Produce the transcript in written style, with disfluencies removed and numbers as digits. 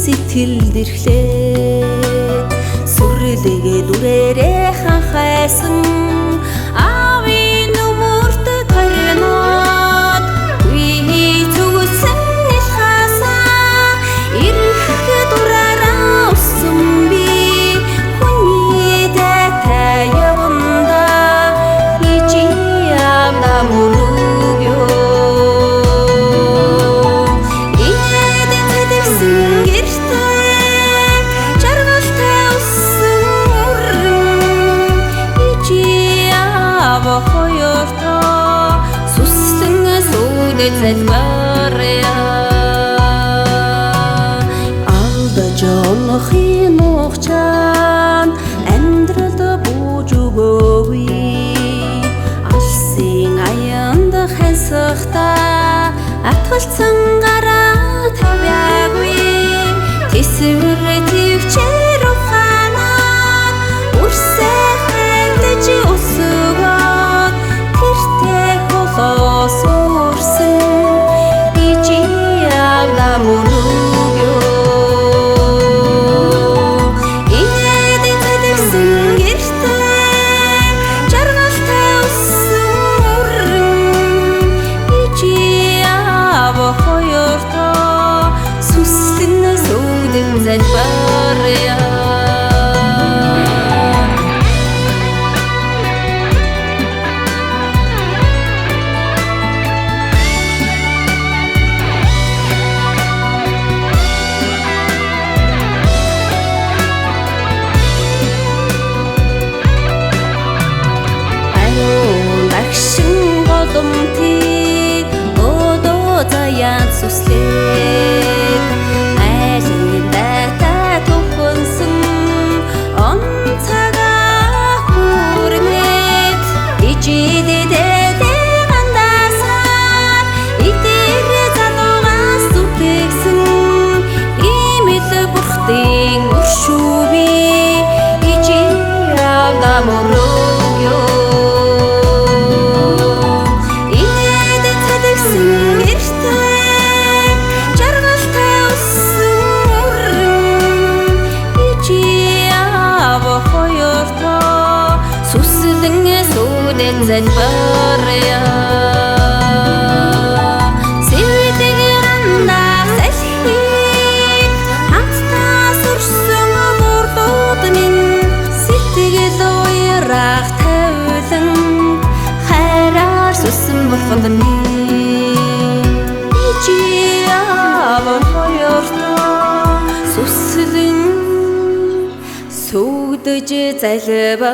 сэтгэл дэрхлээ сүрлэгээ дүрээрээ ханхайсан аавын нүмерт таринаад үе зүгсэн ил хасаа ирэх дураараа усан би хүний дэтэй яванда ичи явна мөрөг залбаря алдаж онохын ухчаан амьдралд бууж өгөөгүй алсын аянд хансахтаа атгалцсан гараа тавиагүй тэсвэр төвчээр ухаанаад үрсээ хандаж өсгөөд тэртээ холоос залбаря ариун агшин голомтыг одоо заяан сүслээ залбаря сэвэдэгэрандаа салхийг хамтдаа сурсан бүрдүүд минь сэтгэл уярах тавилан хайраар сүсэн бурханд минь ичи аван хоёртоо сүслэн сүгдэж залбаря